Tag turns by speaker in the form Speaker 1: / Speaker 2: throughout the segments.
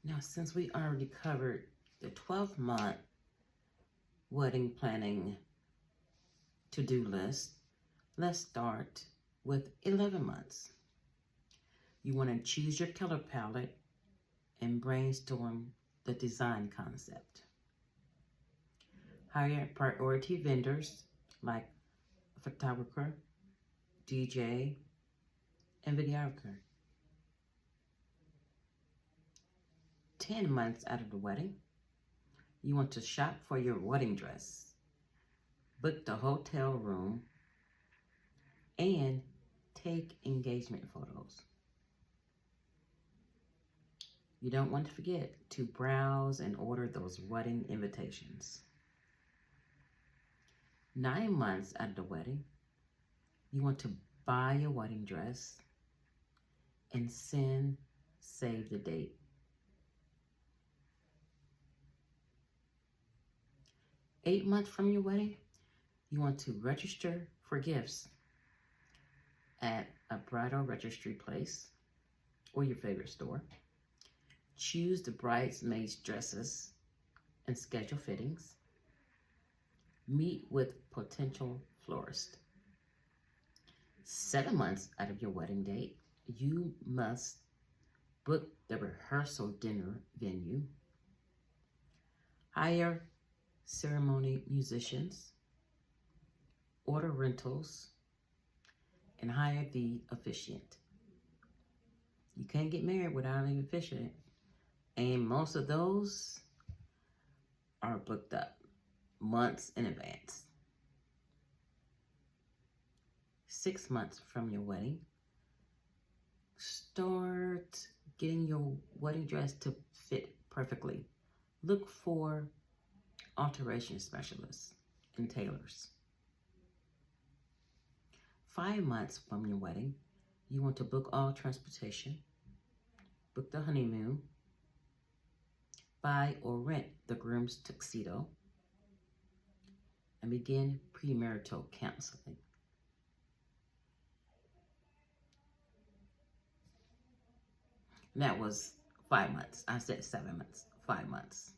Speaker 1: Now, since we already covered the 12-month wedding planning to-do list, let's start with 11 months. You want to choose your color palette and brainstorm the design concept. Hire priority vendors like a photographer, DJ, and videographer. 10 months out of the wedding, you want to shop for your wedding dress, book the hotel room, and take engagement photos. You don't want to forget to browse and order those wedding invitations. 9 months out of the wedding, you want to buy a wedding dress and save the date. 8 months from your wedding, you want to register for gifts at a bridal registry place or your favorite store. Choose the bridesmaids' dresses and schedule fittings. Meet with potential florist. 7 months out of your wedding date, you must book the rehearsal dinner venue. Hire ceremony musicians, order rentals, and hire the officiant. You can't get married without an officiant, and most of those are booked up months in advance. 6 months from your wedding, start getting your wedding dress to fit perfectly. Look for alteration specialists and tailors. 5 months from your wedding, you want to book all transportation, book the honeymoon, buy or rent the groom's tuxedo, and begin premarital counseling. That was 5 months. I said 7 months, 5 months.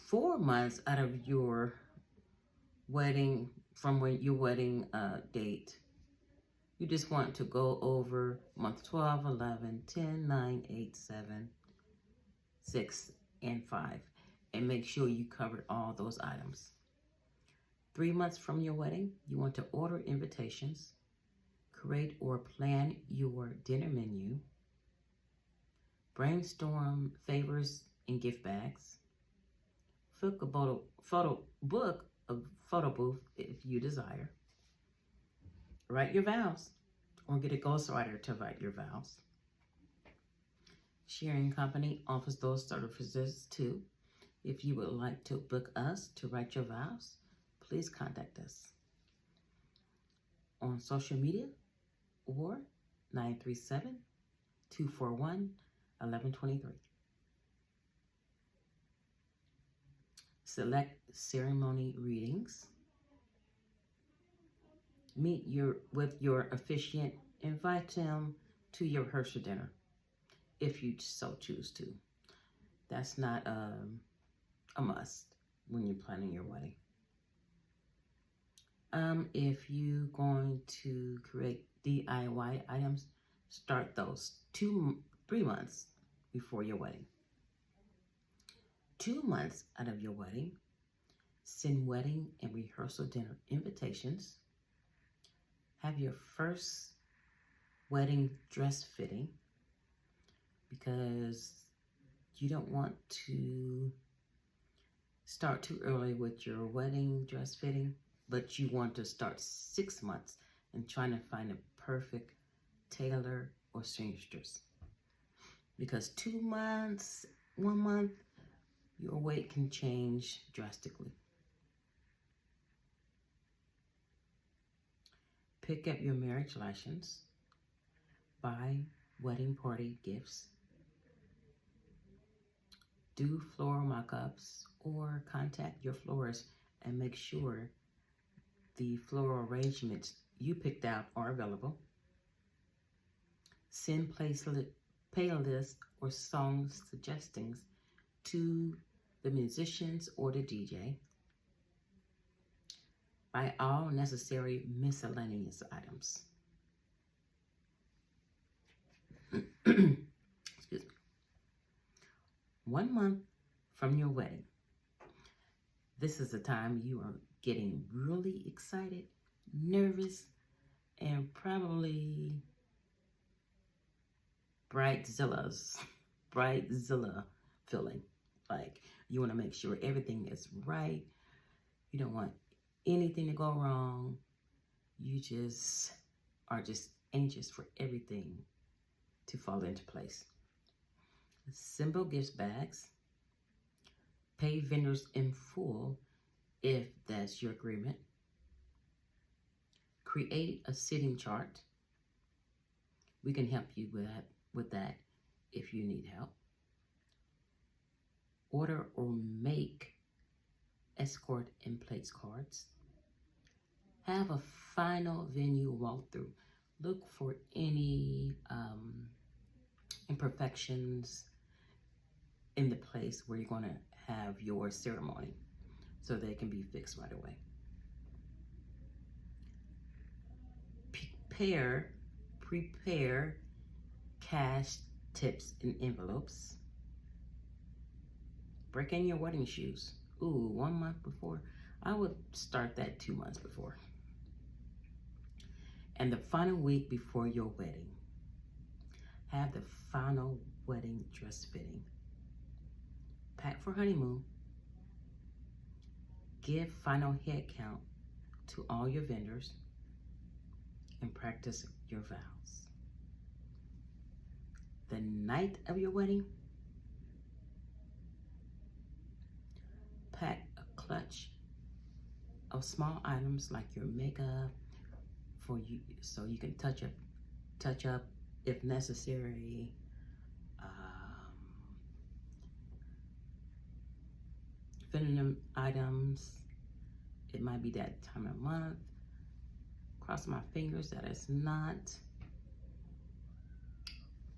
Speaker 1: 4 months out of your wedding, from when your wedding date, you just want to go over month 12, 11, 10, 9, 8, 7, 6, and 5, and make sure you covered all those items. 3 months from your wedding, you want to order invitations, create or plan your dinner menu, brainstorm favors and gift bags, book a photo booth if you desire, write your vows or get a ghostwriter to write your vows. Sharing Company offers those services too. If you would like to book us to write your vows, please contact us on social media or 937-241-1123. Select ceremony readings. Meet with your officiant. Invite them to your rehearsal dinner if you so choose to. That's not a must when you're planning your wedding. If you're going to create DIY items, start those 3 months before your wedding. 2 months out of your wedding, send wedding and rehearsal dinner invitations. Have your first wedding dress fitting, because you don't want to start too early with your wedding dress fitting, but you want to start 6 months and trying to find a perfect tailor or seamstress. Because 2 months, 1 month, your weight can change drastically. Pick up your marriage license. Buy wedding party gifts. Do floral mock-ups or contact your florist and make sure the floral arrangements you picked out are available. Send playlist or song suggestions to the musicians or the DJ. Buy all necessary miscellaneous items. Excuse me. 1 month from your wedding. This is the time you are getting really excited, nervous, and probably brightzilla feeling. Like you want to make sure everything is right. You don't want anything to go wrong. You are just anxious for everything to fall into place. Simple gift bags. Pay vendors in full if that's your agreement. Create a seating chart. We can help you with that if you need help. Order or make escort and place cards. Have a final venue walkthrough. Look for any imperfections in the place where you're going to have your ceremony so they can be fixed right away. Prepare cash tips in envelopes. Break in your wedding shoes. Ooh, 1 month before. I would start that 2 months before. And the final week before your wedding, have the final wedding dress fitting. Pack for honeymoon. Give final head count to all your vendors and practice your vows. The night of your wedding, pack a clutch of small items like your makeup for you, so you can touch up if necessary. Feminine items. It might be that time of month. Cross my fingers that it's not.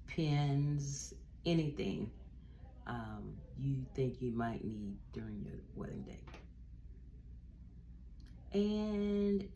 Speaker 1: Pins, anything you think you might need during your wedding day. And